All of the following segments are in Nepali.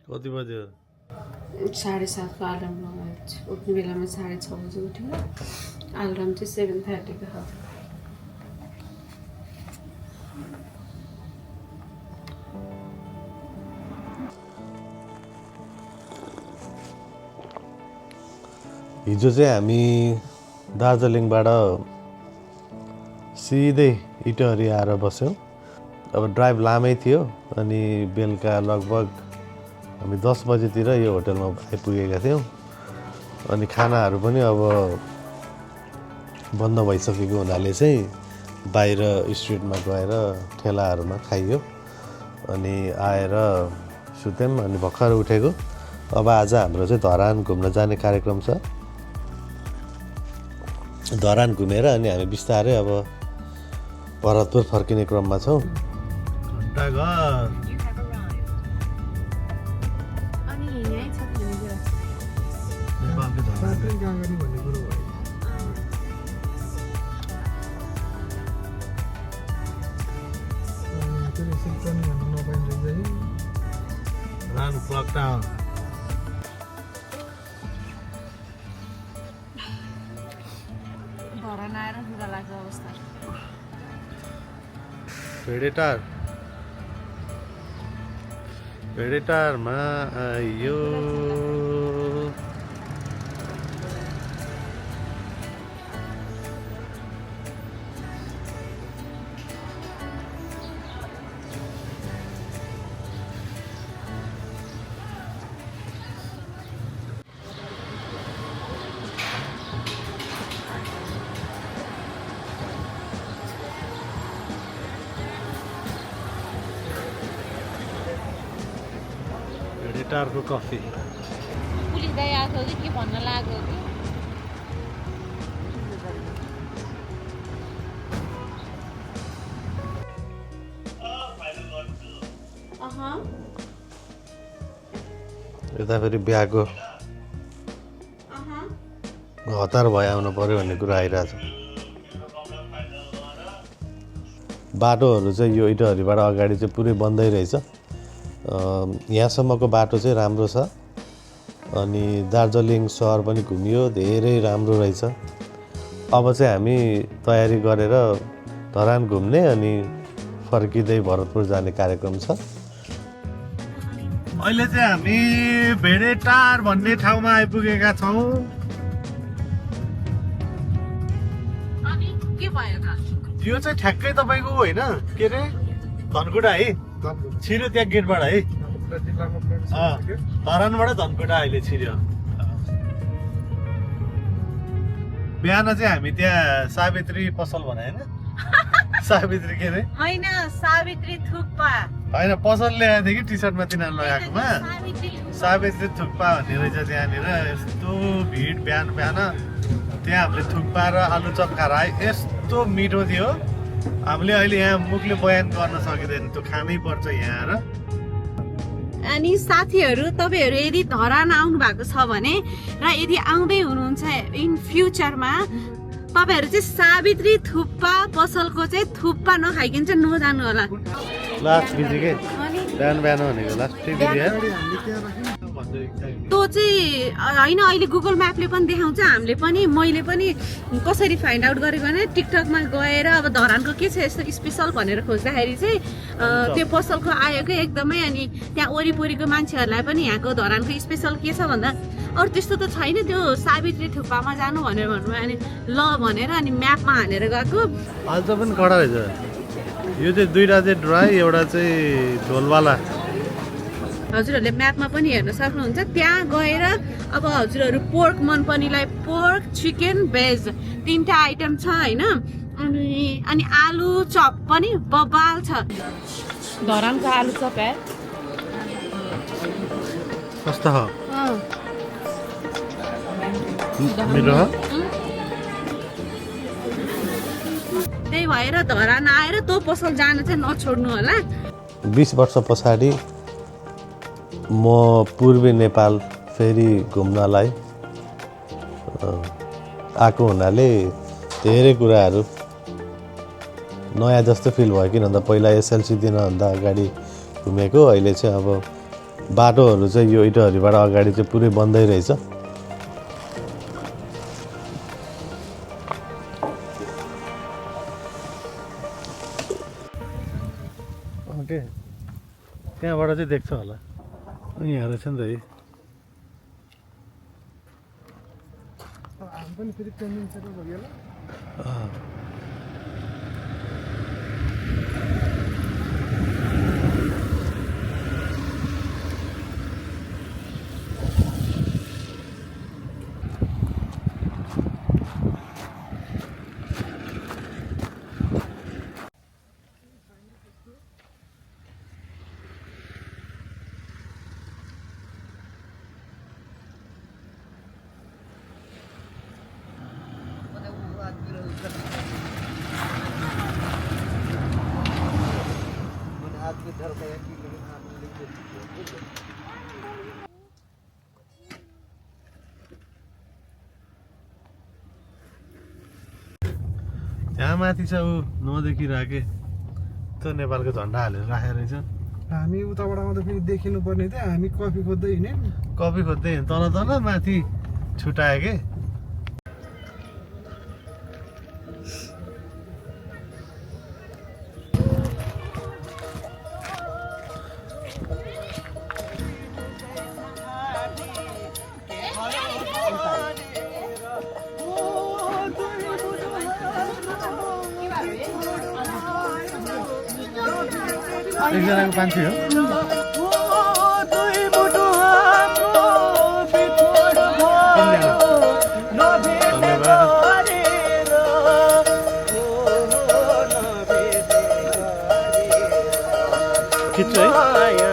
कति बज्यो 7:30 को अलार्म लगाएको छु उठ्ने बेलामा 6:30 बजे उठ्यो अलार्म चाहिँ 7:30 को हो हिजो चाहिँ हामी दार्जिलिङबाट सिधै इटहरी आएर बस्यौँ अब ड्राइभ लामै थियो अनि बेलुका लगभग हामी 10 बजेतिर यो होटलमा आइपुगेका थियौँ अनि खानाहरू पनि अब बन्द भइसकेको हुनाले चाहिँ बाहिर स्ट्रिटमा गएर ठेलाहरूमा खाइयो अनि आएर सुत्यौँ अनि भर्खर उठेको अब आज हाम्रो चाहिँ धरान घुम्न जाने कार्यक्रम छ धरान घुमेर अनि हामी बिस्तारै अब भरतपुर फर्किने क्रममा छौँ घण्टाघर धरान आएर बुढा लाग्छ अवस्था भेडेटारमा आयो भेडेटारको कफी पुलिस दाइ आएको कि के भन्न लाग्यो कि यता फेरि बिहाको हतार भए आउनु पर्यो भन्ने कुरा आइरहेछ बाटोहरू चाहिँ यो इटहरीबाट अगाडि चाहिँ पुरै बन्दै रहेछ यहाँसम्मको बाटो चाहिँ राम्रो छ अनि दार्जिलिङ सहर पनि घुमियो धेरै राम्रो रहेछ अब चाहिँ हामी तयारी गरेर धरान घुम्ने अनि फर्किँदै भरतपुर जाने कार्यक्रम छ अहिले चाहिँ हामी भेडेटार भन्ने ठाउँमा आइपुगेका छौँ के भयो त यो चाहिँ ठ्याक्कै तपाईँको होइन के अरे धनकुटा है छिर्यो त्यहाँ गेटबाट है धरानबाट धनकुटा अहिले छिर्यो बिहान चाहिँ हामी त्यहाँ सावित्री पसल भने होइन सावित्री के अरे होइन सावित्री थुक्पा होइन पसल ल्याएको थियो कि टी सर्टमा तिनीहरू लगाएकोमा सावित्री थुक्पा भन्ने रहेछ त्यहाँनिर यस्तो भिड बिहान बिहान त्यहाँ हामीले थुक्पा र आलु चप खाएर आयो यस्तो मिठो थियो हामीले अहिले यहाँ मुखले बयान गर्न सकिँदैन त्यो खानै पर्छ यहाँ आएर अनि साथीहरू तपाईहरु यदि धरान आउनु भएको छ भने र यदि आउँदै हुनुहुन्छ इन फ्युचरमा तपाईहरु चाहिँ सावित्री थुक्पा पसलको चाहिँ थुक्पा नखाइकिन चाहिँ नजानु होला लास्ट बिजी के बिहान बिहान भनेको लास्ट बिजी त्यो चाहिँ होइन अहिले गुगल म्यापले पनि देखाउँछ हामीले पनि मैले पनि कसरी फाइन्ड आउट गरेको भने टिकटकमा गएर अब धरानको के छ यस्तो स्पेसल भनेर खोज्दाखेरि चाहिँ त्यो पसलको आयो कि एकदमै अनि त्यहाँ वरिपरिको मान्छेहरूलाई पनि यहाँको धरानको स्पेसल के छ भन्दा अरू त्यस्तो त छैन त्यो सावित्री थुक्पामा जानु भनेर भन्नुभयो अनि ल भनेर अनि म्यापमा हानेर गएको आज पनि कडा रहेछ यो चाहिँ दुईटा चाहिँ ड्राई एउटा चाहिँ झोलवाला हजुरहरूले म्यापमा पनि हेर्न सक्नुहुन्छ त्यहाँ गएर अब हजुरहरू पोर्क मन पर्नेलाई पोर्क चिकन भेज तीनटा आइटम छ होइन अनि आलु चप पनि बबाल छ धरानको आलु चप है कस्तो हो मिठो त्यही भएर धरान आएर त्यो पसल जान चाहिँ नछोड्नु होला 20 वर्ष पछाडि म पूर्वी नेपाल फेरि घुम्नलाई आएको हुनाले धेरै कुराहरू नयाँ जस्तो फिल भयो किन भन्दा पहिला एसएलसी दिनभन्दा अगाडि घुमेको अहिले चाहिँ अब बाटोहरू चाहिँ यो इटहरीबाट अगाडि चाहिँ पुरै बन्दै रहेछ। ओके, त्यहाँबाट चाहिँ देख्छ होला। यहाँ रहेछ नि त है। त्यहाँ माथि छ ऊ नदेखि राखे त्यो नेपालको झन्डा हालेर राखेको रहेछ। हामी उताबाट आउँदा फेरि देखिनु पर्ने थियो, हामी कफी खोज्दै हिँड्यौँ। कफी खोज्दै तल तल माथि छुट्यायो के। एकजनाको 500 हो। खिच्छु है।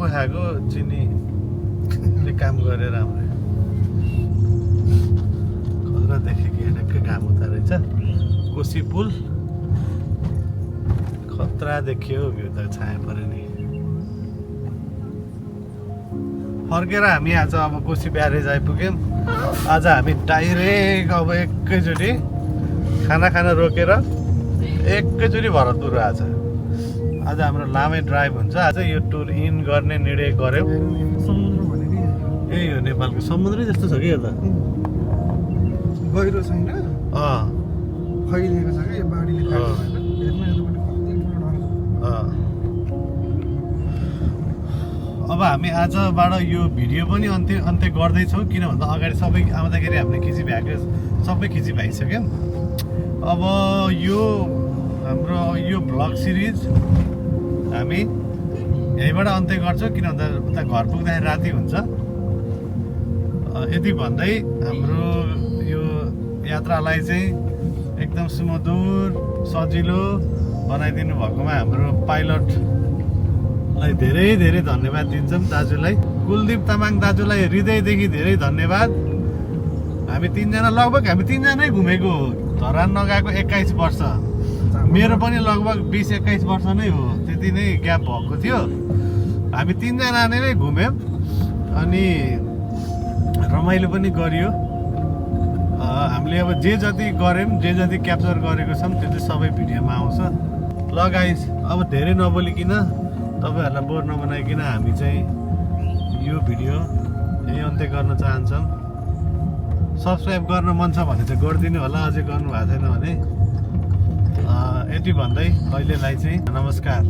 खाएको चिनीले काम गरेर हाम्रो खतरादेखि हेरेकै घाम उता रहेछ। कोसी पुल खतरा देखियो, भ्यू त छाया पऱ्यो नि। फर्केर हामी आज अब कोसी ब्यारेज आइपुग्यौँ। आज हामी डाइरेक्ट अब एकैचोटि खाना खान रोकेर एकैचोटि भरतपुर आज आज हाम्रो लामै ड्राइभ हुन्छ। आज यो टुर इन गर्ने निर्णय गऱ्यौँ। समुद्र भनेको यही हो नेपालको समुद्रै जस्तो छ कि यो त गहिरो छैन अँ फैलिएको छ कि यो बाढीले अँ। हेर्नु यतापट्टि कति ठुलो ढल। अँ। अब हामी आजबाट यो भिडियो पनि अन्त्य गर्दैछौँ किन भन्दा अगाडि सबै आउँदाखेरि हामीले खिचिभएको सबै खिचिभइसक्यौँ। अब यो हाम्रो यो भ्लग सिरिज हामी यहीँबाट अन्त्य गर्छौँ किन भन्दा उता घर पुग्दाखेरि राति हुन्छ। यति भन्दै हाम्रो यो यात्रालाई चाहिँ एकदम सुमधुर सजिलो बनाइदिनु भएकोमा हाम्रो पाइलटलाई धेरै धेरै धन्यवाद दिन्छौँ दाजुलाई। कुलदीप तामाङ दाजुलाई हृदयदेखि धेरै धन्यवाद। हामी तिनजनै घुमेको हो। धरान नगएको 21 वर्ष, मेरो पनि लगभग 20-21 वर्ष नै हो, त्यति नै ग्याप भएको थियो। हामी तिनजना नै घुम्यौँ अनि रमाइलो पनि गरियो। हामीले अब जे जति गऱ्यौँ जे जति क्याप्चर गरेको छौँ त्यो चाहिँ सबै भिडियोमा आउँछ। ल गाइस अब धेरै नबोलिकन तपाईँहरूलाई बोर नबनाइकन हामी चाहिँ यो भिडियो यही अन्त्य गर्न चाहन्छौँ। सब्सक्राइब गर्न मन छ भने चाहिँ गरिदिनु होला, अझै गर्नु भएको छैन भने। यति भन्दै अहिलेलाई चाहिँ नमस्कार।